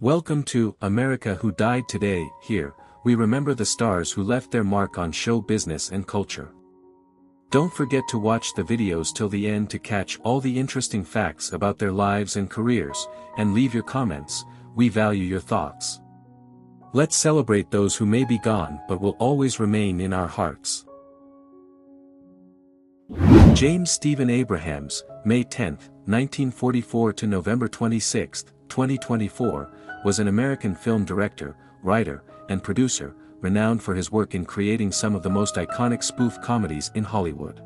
Welcome to America Who Died Today. Here, we remember the stars who left their mark on show business and culture. Don't forget to watch the videos till the end to catch all the interesting facts about their lives and careers, and leave your comments. We value your thoughts. Let's celebrate those who may be gone but will always remain in our hearts. James Stephen Abrahams, May 10, 1944 to November 26, 2024, was an American film director, writer, and producer, renowned for his work in creating some of the most iconic spoof comedies in Hollywood.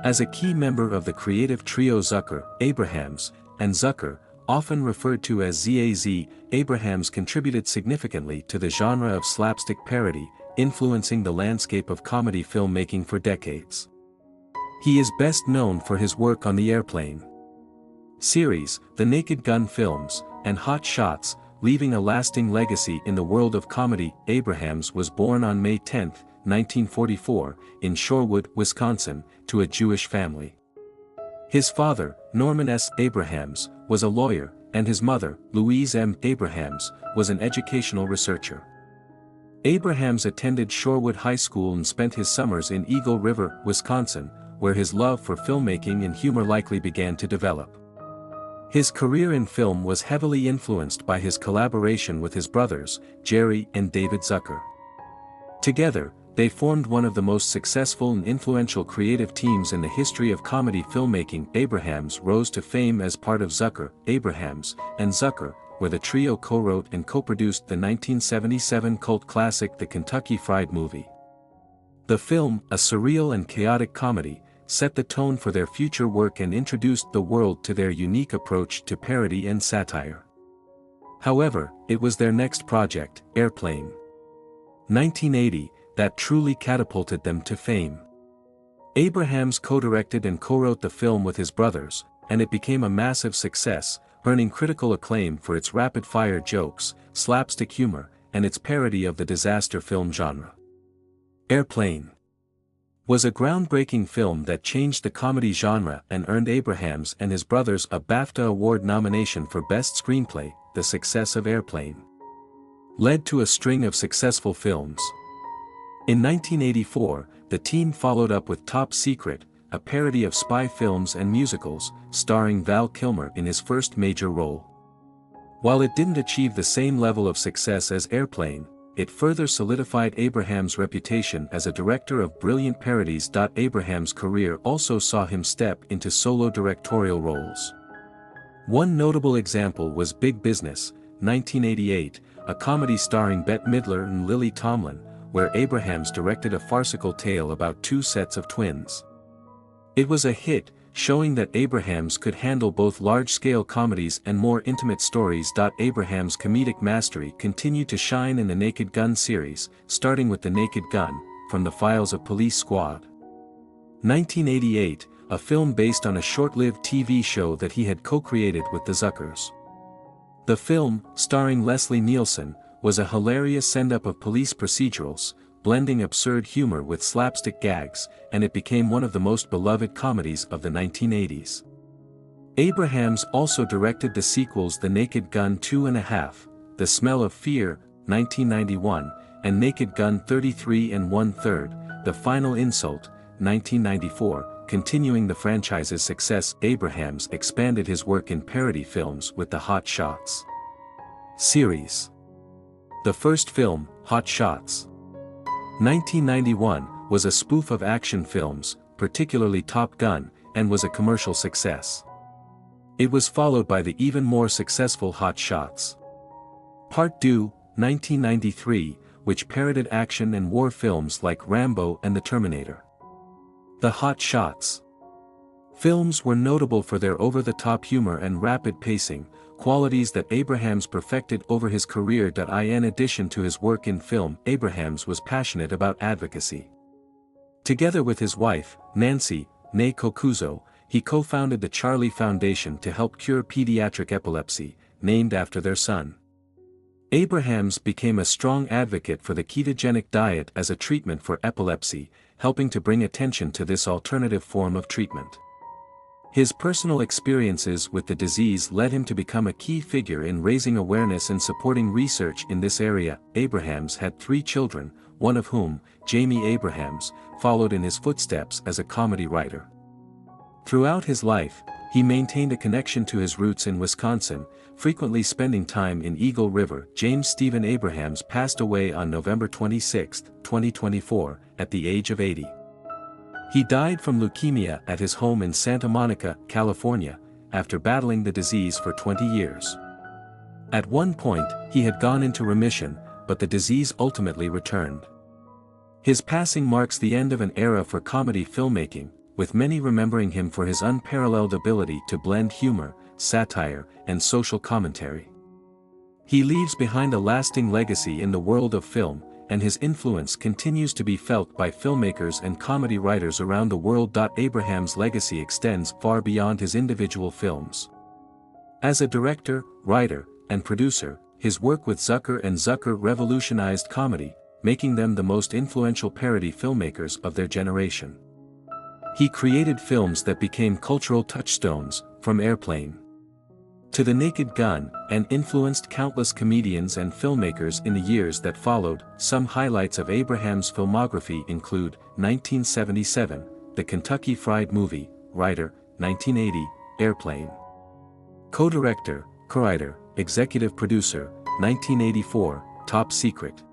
As a key member of the creative trio Zucker, Abrahams, and Zucker, often referred to as ZAZ, Abrahams contributed significantly to the genre of slapstick parody, influencing the landscape of comedy filmmaking for decades. He is best known for his work on the Airplane series, the Naked Gun films, and Hot Shots, leaving a lasting legacy in the world of comedy. Abrahams was born on May 10, 1944, in Shorewood, Wisconsin, to a Jewish family. His father, Norman S. Abrahams, was a lawyer, and his mother, Louise M. Abrahams, was an educational researcher. Abrahams attended Shorewood High School and spent his summers in Eagle River, Wisconsin, where his love for filmmaking and humor likely began to develop. His career in film was heavily influenced by his collaboration with his brothers, Jerry and David Zucker. Together, they formed one of the most successful and influential creative teams in the history of comedy filmmaking. Abrahams rose to fame as part of Zucker, Abrahams, and Zucker, where the trio co-wrote and co-produced the 1977 cult classic The Kentucky Fried Movie. The film, a surreal and chaotic comedy, set the tone for their future work and introduced the world to their unique approach to parody and satire. However, it was their next project, Airplane 1980, that truly catapulted them to fame. Abrahams co-directed and co-wrote the film with his brothers, and it became a massive success, earning critical acclaim for its rapid-fire jokes, slapstick humor, and its parody of the disaster film genre. Airplane was a groundbreaking film that changed the comedy genre and earned Abrahams and his brothers a BAFTA Award nomination for Best Screenplay. The success of Airplane led to a string of successful films. In 1984, the team followed up with Top Secret, a parody of spy films and musicals, starring Val Kilmer in his first major role. While it didn't achieve the same level of success as Airplane, it further solidified Abrahams' reputation as a director of brilliant parodies. Abrahams' career also saw him step into solo directorial roles. One notable example was Big Business, 1988, a comedy starring Bette Midler and Lily Tomlin, where Abrahams directed a farcical tale about two sets of twins. It was a hit, showing that Abrahams could handle both large-scale comedies and more intimate stories. Abrahams' comedic mastery continued to shine in the Naked Gun series, starting with The Naked Gun, From the Files of Police Squad 1988, a film based on a short-lived TV show that he had co-created with the Zuckers. The film, starring Leslie Nielsen, was a hilarious send-up of police procedurals, blending absurd humor with slapstick gags, and it became one of the most beloved comedies of the 1980s. Abrahams also directed the sequels The Naked Gun 2½, The Smell of Fear, 1991, and Naked Gun 33 1/3, The Final Insult, 1994, continuing the franchise's success. Abrahams expanded his work in parody films with the Hot Shots series. The first film, Hot Shots 1991, was a spoof of action films, particularly Top Gun, and was a commercial success. It was followed by the even more successful Hot Shots Part 2, 1993, which parodied action and war films like Rambo and The Terminator. The Hot Shots films were notable for their over-the-top humor and rapid pacing, qualities that Abrahams perfected over his career. In addition to his work in film, Abrahams was passionate about advocacy. Together with his wife, Nancy, née Kokuzo, he co-founded the Charlie Foundation to help cure pediatric epilepsy, named after their son. Abrahams became a strong advocate for the ketogenic diet as a treatment for epilepsy, helping to bring attention to this alternative form of treatment. His personal experiences with the disease led him to become a key figure in raising awareness and supporting research in this area. Abrahams had 3 children, one of whom, Jamie Abrahams, followed in his footsteps as a comedy writer. Throughout his life, he maintained a connection to his roots in Wisconsin, frequently spending time in Eagle River. James Stephen Abrahams passed away on November 26, 2024, at the age of 80. He died from leukemia at his home in Santa Monica, California, after battling the disease for 20 years. At one point, he had gone into remission, but the disease ultimately returned. His passing marks the end of an era for comedy filmmaking, with many remembering him for his unparalleled ability to blend humor, satire, and social commentary. He leaves behind a lasting legacy in the world of film, and his influence continues to be felt by filmmakers and comedy writers around the world. Abraham's legacy extends far beyond his individual films. As a director, writer, and producer, his work with Zucker and Zucker revolutionized comedy, making them the most influential parody filmmakers of their generation. He created films that became cultural touchstones, from Airplane to The Naked Gun, and influenced countless comedians and filmmakers in the years that followed. Some highlights of Abraham's filmography include 1977, The Kentucky Fried Movie, writer, 1980, Airplane. Co-director, co-writer, executive producer, 1984, Top Secret.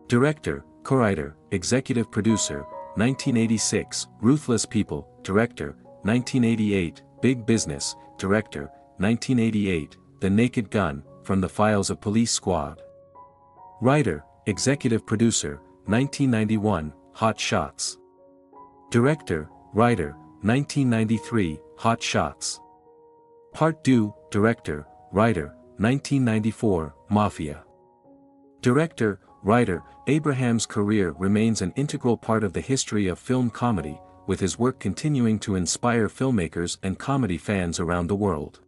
Director, co-writer, executive producer, 1986, Ruthless People, director, 1988, Big Business, director, 1988, The Naked Gun, From the Files of Police Squad. Writer, executive producer, 1991, Hot Shots. Director, writer, 1993, Hot Shots. Part 2, director, writer, 1994, Mafia. Director, writer, Abraham's career remains an integral part of the history of film comedy, with his work continuing to inspire filmmakers and comedy fans around the world.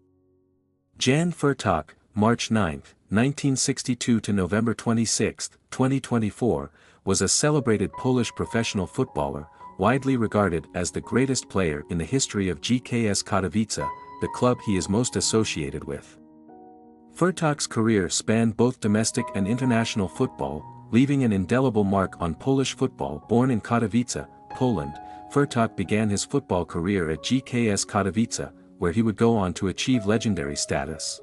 Jan Furtok, March 9, 1962 to November 26, 2024, was a celebrated Polish professional footballer, widely regarded as the greatest player in the history of GKS Katowice, the club he is most associated with. Furtok's career spanned both domestic and international football, leaving an indelible mark on Polish football. Born in Katowice, Poland, Furtok began his football career at GKS Katowice, where he would go on to achieve legendary status.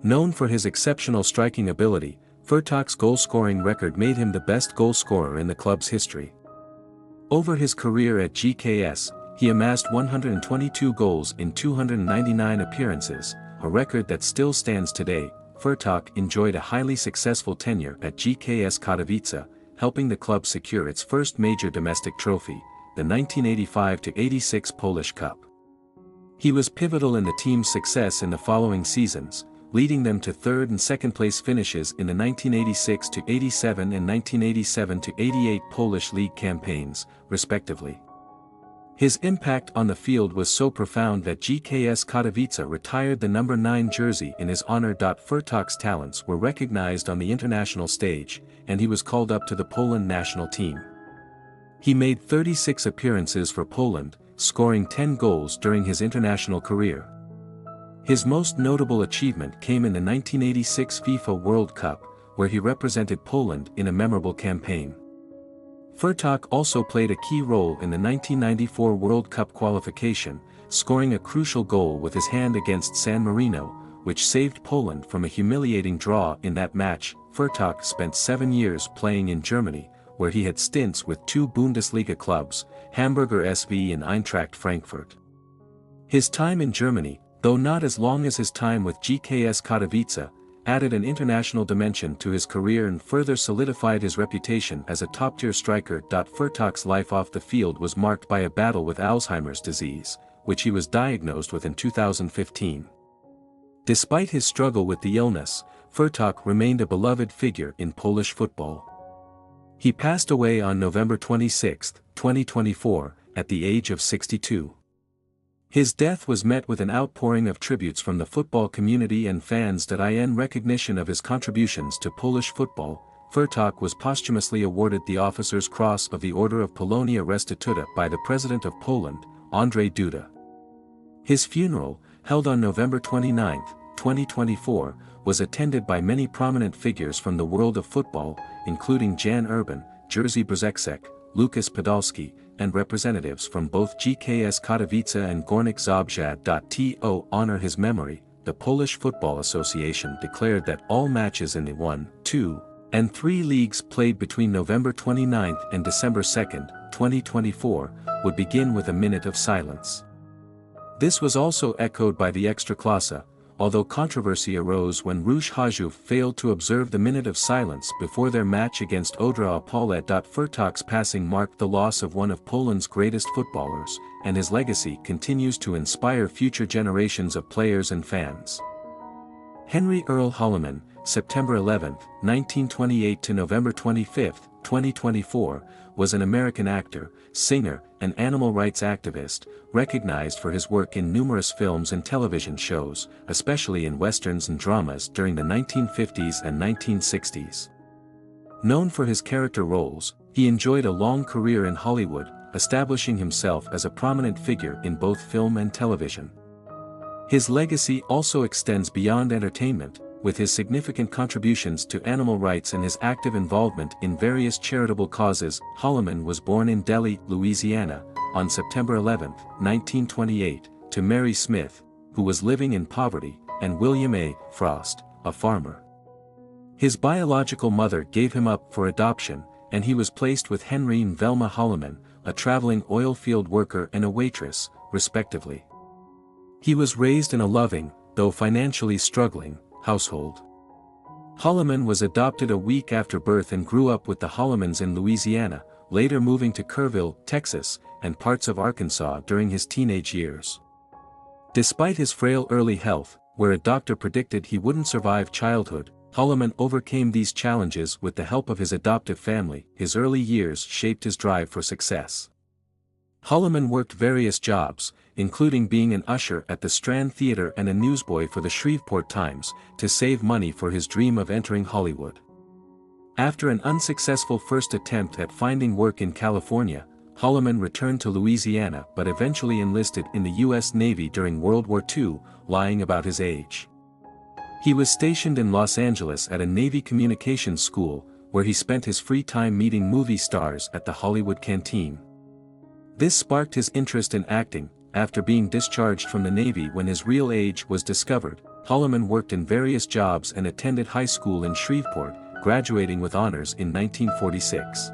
Known for his exceptional striking ability, Furtok's goal-scoring record made him the best goal scorer in the club's history. Over his career at GKS, he amassed 122 goals in 299 appearances, a record that still stands today. Furtok enjoyed a highly successful tenure at GKS Katowice, helping the club secure its first major domestic trophy, the 1985-86 Polish Cup. He was pivotal in the team's success in the following seasons, leading them to third and second place finishes in the 1986-87 and 1987-88 Polish League campaigns, respectively. His impact on the field was so profound that GKS Katowice retired the number 9 jersey in his honor. Furtok's talents were recognized on the international stage, and he was called up to the Poland national team. He made 36 appearances for Poland, scoring 10 goals during his international career. His most notable achievement came in the 1986 FIFA World Cup, where he represented Poland in a memorable campaign. Furtok also played a key role in the 1994 World Cup qualification, scoring a crucial goal with his hand against San Marino, which saved Poland from a humiliating draw in that match. Furtok spent 7 years playing in Germany, where he had stints with 2 Bundesliga clubs, Hamburger SV and Eintracht Frankfurt. His time in Germany, though not as long as his time with GKS Katowice, added an international dimension to his career and further solidified his reputation as a top-tier striker. Furtok's life off the field was marked by a battle with Alzheimer's disease, which he was diagnosed with in 2015. Despite his struggle with the illness, Furtok remained a beloved figure in Polish football. He passed away on November 26, 2024, at the age of 62. His death was met with an outpouring of tributes from the football community and fans. In recognition of his contributions to Polish football, Furtok was posthumously awarded the Officer's Cross of the Order of Polonia Restituta by the President of Poland, Andrzej Duda. His funeral, held on November 29, 2024, was attended by many prominent figures from the world of football, including Jan Urban, Jerzy Brzezek, Lukas Podolski, and representatives from both GKS Katowice and Górnik Zabrze. To honor his memory, the Polish Football Association declared that all matches in the 1, 2, and 3 leagues played between November 29 and December 2, 2024, would begin with a minute of silence. This was also echoed by the Ekstraklasa, although controversy arose when Ruch Chorzów failed to observe the minute of silence before their match against Odra Opole. Furtok's passing marked the loss of one of Poland's greatest footballers, and his legacy continues to inspire future generations of players and fans. Henry Earl Holliman, September 11, 1928 to November 25, 2024, was an American actor, singer, and animal rights activist, recognized for his work in numerous films and television shows, especially in westerns and dramas during the 1950s and 1960s. Known for his character roles, he enjoyed a long career in Hollywood, establishing himself as a prominent figure in both film and television. His legacy also extends beyond entertainment, with his significant contributions to animal rights and his active involvement in various charitable causes. Holliman was born in Delhi, Louisiana, on September 11, 1928, to Mary Smith, who was living in poverty, and William A. Frost, a farmer. His biological mother gave him up for adoption, and he was placed with Henry and Velma Holliman, a traveling oil field worker and a waitress, respectively. He was raised in a loving, though financially struggling, household. Holliman was adopted a week after birth and grew up with the Hollimans in Louisiana, later moving to Kerrville, Texas, and parts of Arkansas during his teenage years. Despite his frail early health, where a doctor predicted he wouldn't survive childhood, Holliman overcame these challenges with the help of his adoptive family. His early years shaped his drive for success. Holliman worked various jobs, including being an usher at the Strand Theatre and a newsboy for the Shreveport Times, to save money for his dream of entering Hollywood. After an unsuccessful first attempt at finding work in California, Holliman returned to Louisiana but eventually enlisted in the U.S. Navy during World War II, lying about his age. He was stationed in Los Angeles at a Navy communications school, where he spent his free time meeting movie stars at the Hollywood Canteen. This sparked his interest in acting. After being discharged from the Navy when his real age was discovered, Holliman worked in various jobs and attended high school in Shreveport, graduating with honors in 1946.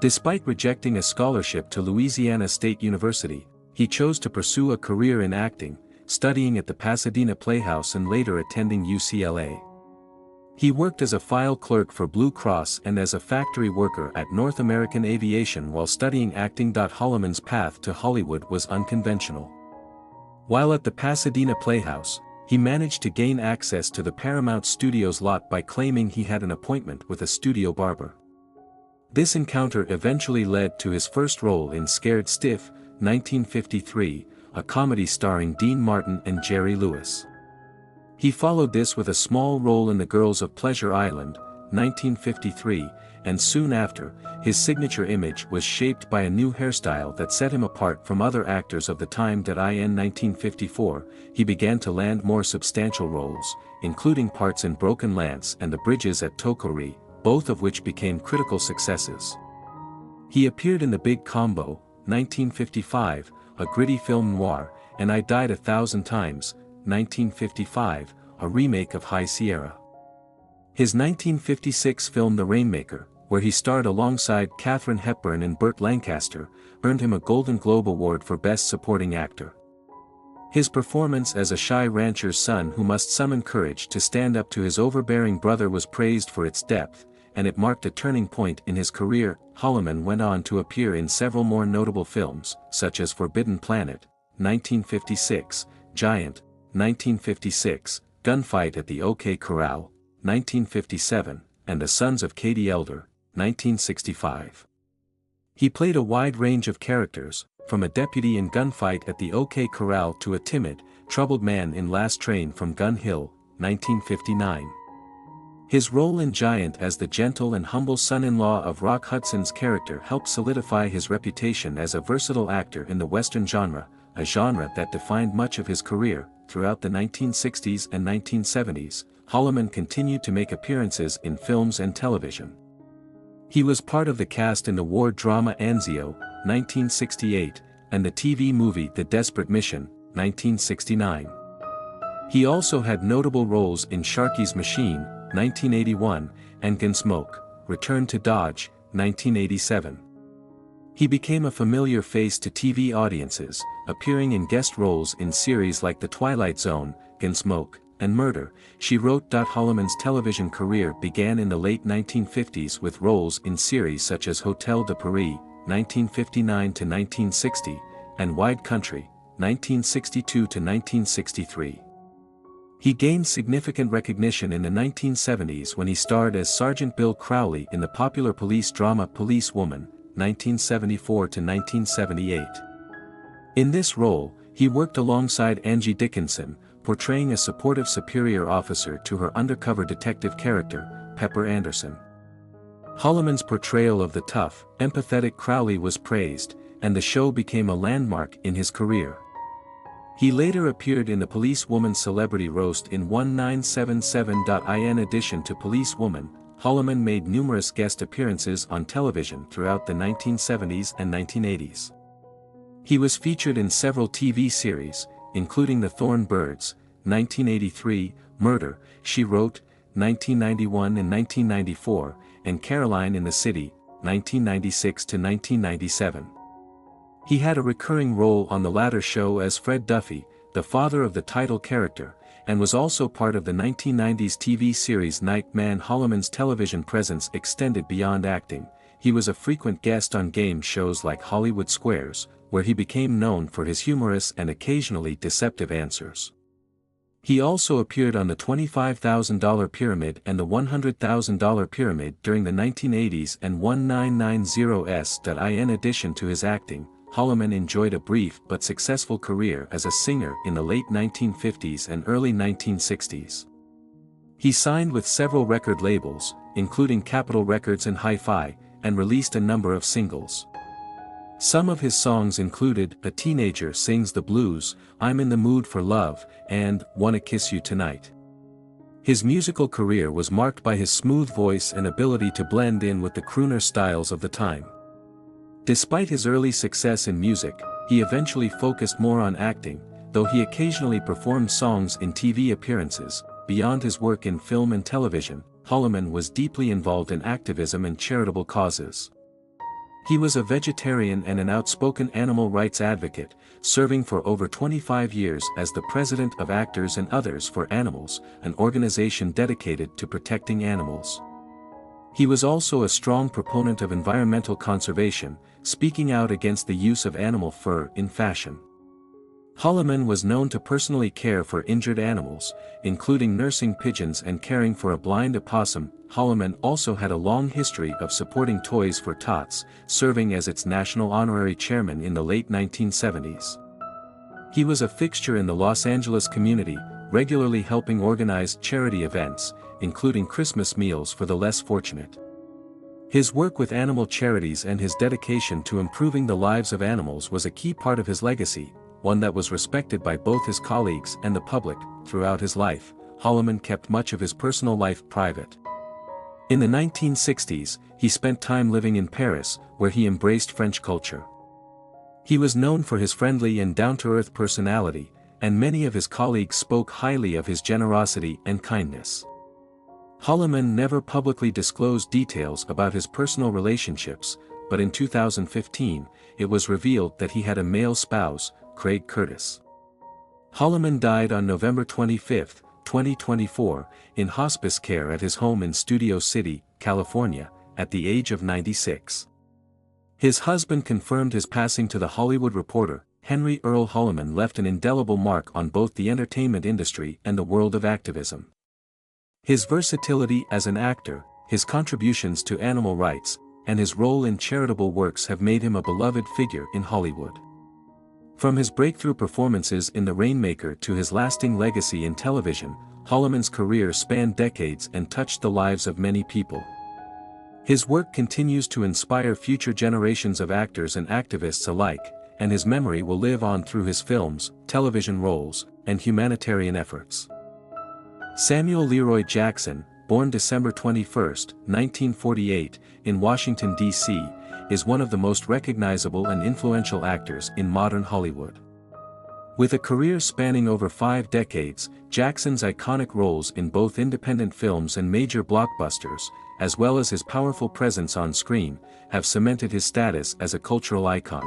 Despite rejecting a scholarship to Louisiana State University, he chose to pursue a career in acting, studying at the Pasadena Playhouse and later attending UCLA. He worked as a file clerk for Blue Cross and as a factory worker at North American Aviation while studying acting. Holliman's path to Hollywood was unconventional. While at the Pasadena Playhouse, he managed to gain access to the Paramount Studios lot by claiming he had an appointment with a studio barber. This encounter eventually led to his first role in Scared Stiff, 1953, a comedy starring Dean Martin and Jerry Lewis. He followed this with a small role in The Girls of Pleasure Island, 1953, and soon after, his signature image was shaped by a new hairstyle that set him apart from other actors of the time. In 1954, he began to land more substantial roles, including parts in Broken Lance and The Bridges at Tokori, both of which became critical successes. He appeared in The Big Combo, 1955, a gritty film noir, and I Died 1,000 Times, 1955, a remake of High Sierra. His 1956 film The Rainmaker, where he starred alongside Katharine Hepburn and Burt Lancaster, earned him a Golden Globe Award for Best Supporting Actor. His performance as a shy rancher's son who must summon courage to stand up to his overbearing brother was praised for its depth, and it marked a turning point in his career. Holliman went on to appear in several more notable films, such as Forbidden Planet, 1956, Giant, 1956, Gunfight at the OK Corral, 1957, and The Sons of Katie Elder, 1965. He played a wide range of characters, from a deputy in Gunfight at the OK Corral to a timid, troubled man in Last Train from Gun Hill, 1959. His role in Giant as the gentle and humble son-in-law of Rock Hudson's character helped solidify his reputation as a versatile actor in the Western genre. a genre that defined much of his career. Throughout the 1960s and 1970s, Holliman continued to make appearances in films and television. He was part of the cast in the war drama Anzio, 1968, and the TV movie The Desperate Mission, 1969. He also had notable roles in Sharky's Machine, 1981, and Gunsmoke, Return to Dodge, 1987. He became a familiar face to TV audiences, appearing in guest roles in series like The Twilight Zone, Gunsmoke, and Murder, She Wrote. Holliman's television career began in the late 1950s with roles in series such as Hotel de Paris, 1959 to 1960, and Wide Country, 1962 to 1963. He gained significant recognition in the 1970s when he starred as Sergeant Bill Crowley in the popular police drama Police Woman, 1974 to 1978. In this role, he worked alongside Angie Dickinson, portraying a supportive superior officer to her undercover detective character, Pepper Anderson. Holliman's portrayal of the tough, empathetic Crowley was praised, and the show became a landmark in his career. He later appeared in the Police Woman Celebrity Roast in 1977. In addition to Police Woman, Holliman made numerous guest appearances on television throughout the 1970s and 1980s. He was featured in several TV series, including The Thorn Birds, 1983, Murder, She Wrote, 1991 and 1994, and Caroline in the City, 1996 to 1997. He had a recurring role on the latter show as Fred Duffy, the father of the title character, and was also part of the 1990s TV series Night Man. Holliman's television presence extended beyond acting. He was a frequent guest on game shows like Hollywood Squares, where he became known for his humorous and occasionally deceptive answers. He also appeared on the $25,000 Pyramid and the $100,000 Pyramid during the 1980s and 1990s. In addition to his acting, Holliman enjoyed a brief but successful career as a singer in the late 1950s and early 1960s. He signed with several record labels, including Capitol Records and Hi-Fi, and released a number of singles. Some of his songs included A Teenager Sings the Blues, I'm in the Mood for Love, and Wanna Kiss You Tonight. His musical career was marked by his smooth voice and ability to blend in with the crooner styles of the time. Despite his early success in music, he eventually focused more on acting, though he occasionally performed songs in TV appearances. Beyond his work in film and television, Holliman was deeply involved in activism and charitable causes. He was a vegetarian and an outspoken animal rights advocate, serving for over 25 years as the president of Actors and Others for Animals, an organization dedicated to protecting animals. He was also a strong proponent of environmental conservation, speaking out against the use of animal fur in fashion. Holliman was known to personally care for injured animals, including nursing pigeons and caring for a blind opossum. Holliman also had a long history of supporting Toys for Tots, serving as its national honorary chairman in the late 1970s. He was a fixture in the Los Angeles community, regularly helping organize charity events, including Christmas meals for the less fortunate. His work with animal charities and his dedication to improving the lives of animals was a key part of his legacy, one that was respected by both his colleagues and the public. Throughout his life, Holliman kept much of his personal life private. In the 1960s, he spent time living in Paris, where he embraced French culture. He was known for his friendly and down-to-earth personality, and many of his colleagues spoke highly of his generosity and kindness. Holliman never publicly disclosed details about his personal relationships, but in 2015, it was revealed that he had a male spouse, Craig Curtis. Holliman died on November 25, 2024, in hospice care at his home in Studio City, California, at the age of 96. His husband confirmed his passing to The Hollywood Reporter. Henry Earl Holliman left an indelible mark on both the entertainment industry and the world of activism. His versatility as an actor, his contributions to animal rights, and his role in charitable works have made him a beloved figure in Hollywood. From his breakthrough performances in The Rainmaker to his lasting legacy in television, Holliman's career spanned decades and touched the lives of many people. His work continues to inspire future generations of actors and activists alike, and his memory will live on through his films, television roles, and humanitarian efforts. Samuel Leroy Jackson, born December 21, 1948, in Washington, D.C., is one of the most recognizable and influential actors in modern Hollywood. With a career spanning over 5 decades, Jackson's iconic roles in both independent films and major blockbusters, as well as his powerful presence on screen, have cemented his status as a cultural icon.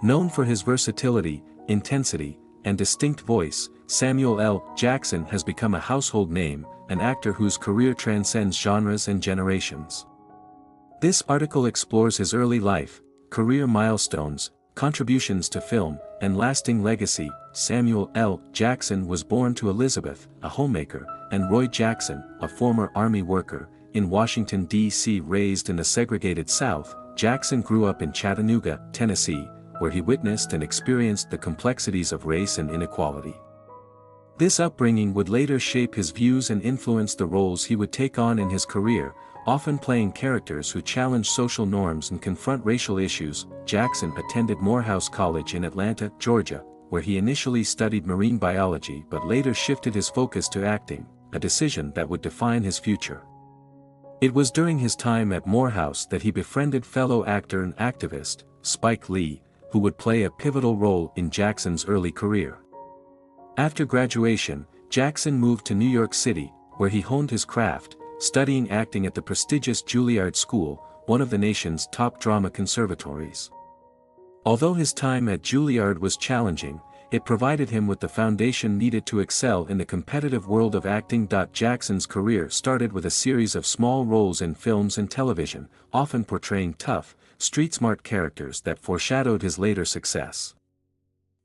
Known for his versatility, intensity, and distinct voice, Samuel L. Jackson has become a household name, an actor whose career transcends genres and generations. This article explores his early life, career milestones, contributions to film, and lasting legacy. Samuel L. Jackson was born to Elizabeth, a homemaker, and Roy Jackson, a former Army worker, in Washington, D.C. Raised in the segregated South, Jackson grew up in Chattanooga, Tennessee, where he witnessed and experienced the complexities of race and inequality. This upbringing would later shape his views and influence the roles he would take on in his career, often playing characters who challenge social norms and confront racial issues. Jackson attended Morehouse College in Atlanta, Georgia, where he initially studied marine biology but later shifted his focus to acting, a decision that would define his future. It was during his time at Morehouse that he befriended fellow actor and activist, Spike Lee, who would play a pivotal role in Jackson's early career. After graduation, Jackson moved to New York City, where he honed his craft, studying acting at the prestigious Juilliard School, one of the nation's top drama conservatories. Although his time at Juilliard was challenging, it provided him with the foundation needed to excel in the competitive world of acting. Jackson's career started with a series of small roles in films and television, often portraying tough, street-smart characters that foreshadowed his later success.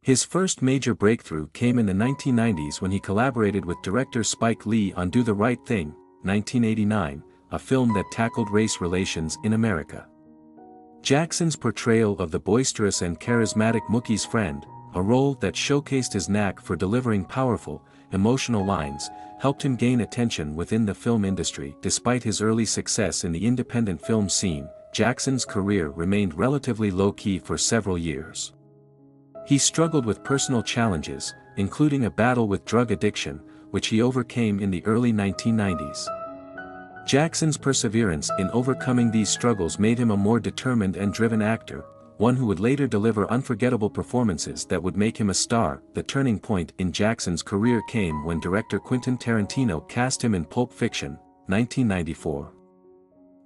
His first major breakthrough came in the 1990s when he collaborated with director Spike Lee on Do the Right Thing, 1989, a film that tackled race relations in America. Jackson's portrayal of the boisterous and charismatic Mookie's friend, a role that showcased his knack for delivering powerful, emotional lines, helped him gain attention within the film industry. Despite his early success in the independent film scene, Jackson's career remained relatively low-key for several years. He struggled with personal challenges, including a battle with drug addiction, which he overcame in the early 1990s. Jackson's perseverance in overcoming these struggles made him a more determined and driven actor, one who would later deliver unforgettable performances that would make him a star. The turning point in Jackson's career came when director Quentin Tarantino cast him in Pulp Fiction, 1994.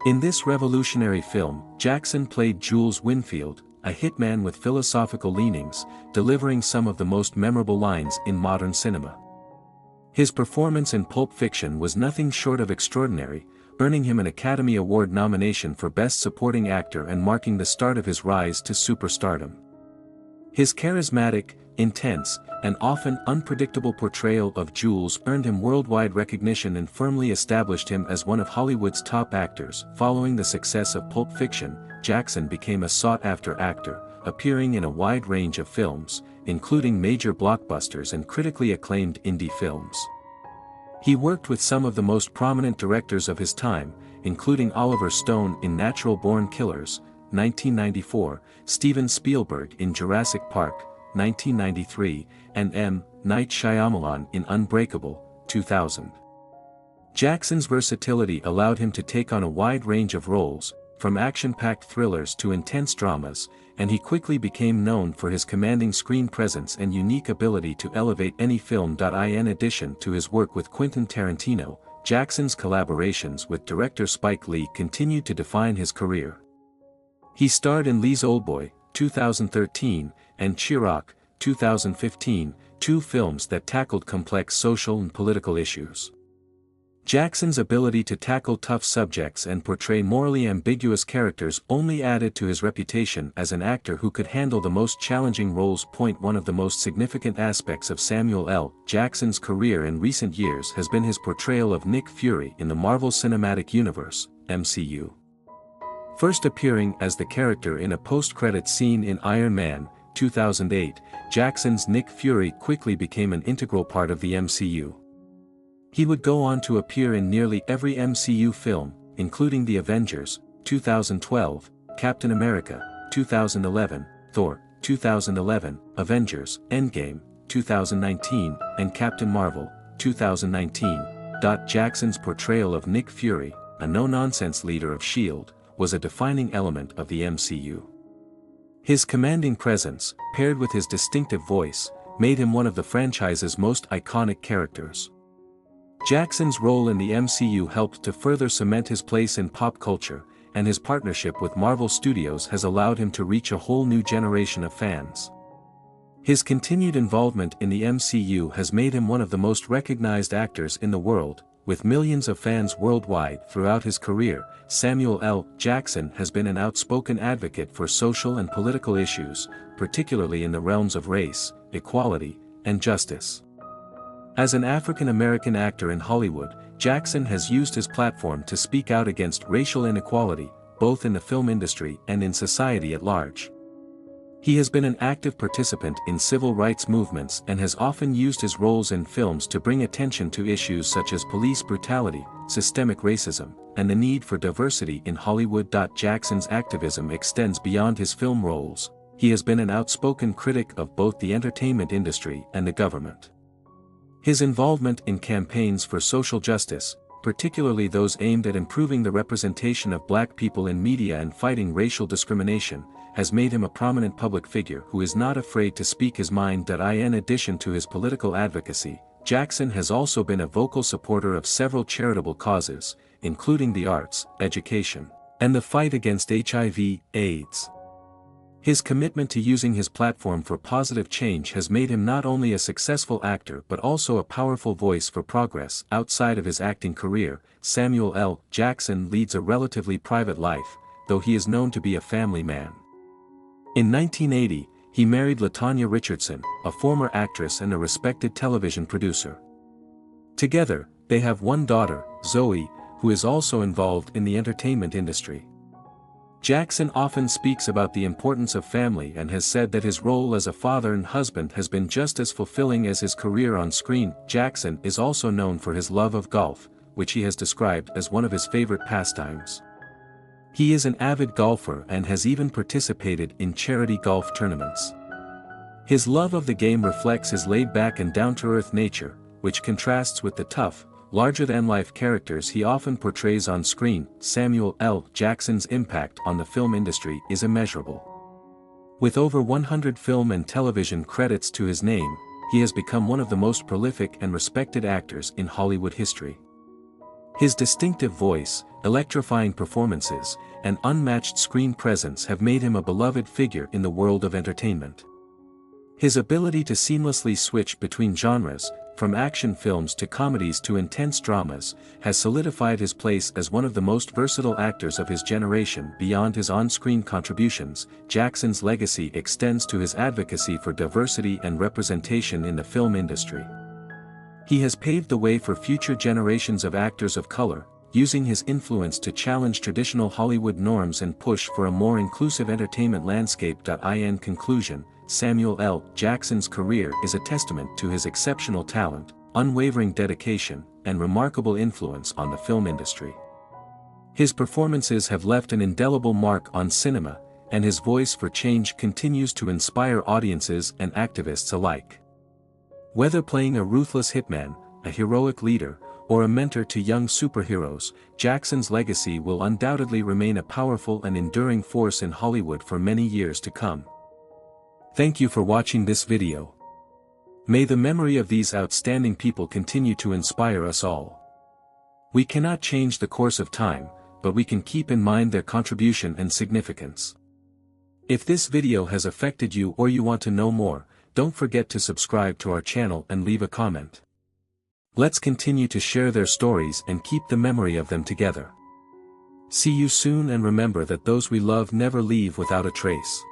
In this revolutionary film, Jackson played Jules Winfield, a hitman with philosophical leanings, delivering some of the most memorable lines in modern cinema. His performance in Pulp Fiction was nothing short of extraordinary, earning him an Academy Award nomination for Best Supporting Actor and marking the start of his rise to superstardom. His charismatic, intense, and often unpredictable portrayal of Jules earned him worldwide recognition and firmly established him as one of Hollywood's top actors. Following the success of Pulp Fiction, Jackson became a sought-after actor, appearing in a wide range of films, including major blockbusters and critically acclaimed indie films. He worked with some of the most prominent directors of his time, including Oliver Stone in Natural Born Killers, 1994, Steven Spielberg in Jurassic Park, 1993, and M. Night Shyamalan in Unbreakable, 2000. Jackson's versatility allowed him to take on a wide range of roles, from action-packed thrillers to intense dramas, and he quickly became known for his commanding screen presence and unique ability to elevate any film. In addition to his work with Quentin Tarantino, Jackson's collaborations with director Spike Lee continued to define his career. He starred in Lee's Oldboy, 2013, and Chirac, 2015, two films that tackled complex social and political issues. Jackson's ability to tackle tough subjects and portray morally ambiguous characters only added to his reputation as an actor who could handle the most challenging roles. One of the most significant aspects of Samuel L. Jackson's career in recent years has been his portrayal of Nick Fury in the Marvel Cinematic Universe, MCU. First appearing as the character in a post-credits scene in Iron Man, 2008, Jackson's Nick Fury quickly became an integral part of the MCU. He would go on to appear in nearly every MCU film, including The Avengers, 2012, Captain America, 2011, Thor, 2011, Avengers, Endgame, 2019, and Captain Marvel, 2019. Jackson's portrayal of Nick Fury, a no-nonsense leader of S.H.I.E.L.D., was a defining element of the MCU. His commanding presence, paired with his distinctive voice, made him one of the franchise's most iconic characters. Jackson's role in the MCU helped to further cement his place in pop culture, and his partnership with Marvel Studios has allowed him to reach a whole new generation of fans. His continued involvement in the MCU has made him one of the most recognized actors in the world, with millions of fans worldwide throughout his career. Samuel L. Jackson has been an outspoken advocate for social and political issues, particularly in the realms of race, equality, and justice. As an African-American actor in Hollywood, Jackson has used his platform to speak out against racial inequality, both in the film industry and in society at large. He has been an active participant in civil rights movements and has often used his roles in films to bring attention to issues such as police brutality, systemic racism, and the need for diversity in Hollywood. Jackson's activism extends beyond his film roles. He has been an outspoken critic of both the entertainment industry and the government. His involvement in campaigns for social justice, particularly those aimed at improving the representation of Black people in media and fighting racial discrimination, has made him a prominent public figure who is not afraid to speak his mind. In addition to his political advocacy, Jackson has also been a vocal supporter of several charitable causes, including the arts, education, and the fight against HIV/AIDS. His commitment to using his platform for positive change has made him not only a successful actor but also a powerful voice for progress. Outside of his acting career, Samuel L. Jackson leads a relatively private life, though he is known to be a family man. In 1980, he married LaTanya Richardson, a former actress and a respected television producer. Together, they have one daughter, Zoe, who is also involved in the entertainment industry. Jackson often speaks about the importance of family and has said that his role as a father and husband has been just as fulfilling as his career on screen. Jackson is also known for his love of golf, which he has described as one of his favorite pastimes. He is an avid golfer and has even participated in charity golf tournaments. His love of the game reflects his laid-back and down-to-earth nature, which contrasts with the tough, larger-than-life characters he often portrays on screen. Samuel L. Jackson's impact on the film industry is immeasurable. With over 100 film and television credits to his name, he has become one of the most prolific and respected actors in Hollywood history. His distinctive voice, electrifying performances, and unmatched screen presence have made him a beloved figure in the world of entertainment. His ability to seamlessly switch between genres, from action films to comedies to intense dramas, has solidified his place as one of the most versatile actors of his generation. Beyond his on-screen contributions, Jackson's legacy extends to his advocacy for diversity and representation in the film industry. He has paved the way for future generations of actors of color, using his influence to challenge traditional Hollywood norms and push for a more inclusive entertainment landscape. In conclusion, Samuel L. Jackson's career is a testament to his exceptional talent, unwavering dedication, and remarkable influence on the film industry. His performances have left an indelible mark on cinema, and his voice for change continues to inspire audiences and activists alike. Whether playing a ruthless hitman, a heroic leader, or a mentor to young superheroes, Jackson's legacy will undoubtedly remain a powerful and enduring force in Hollywood for many years to come. Thank you for watching this video. May the memory of these outstanding people continue to inspire us all. We cannot change the course of time, but we can keep in mind their contribution and significance. If this video has affected you or you want to know more, don't forget to subscribe to our channel and leave a comment. Let's continue to share their stories and keep the memory of them together. See you soon, and remember that those we love never leave without a trace.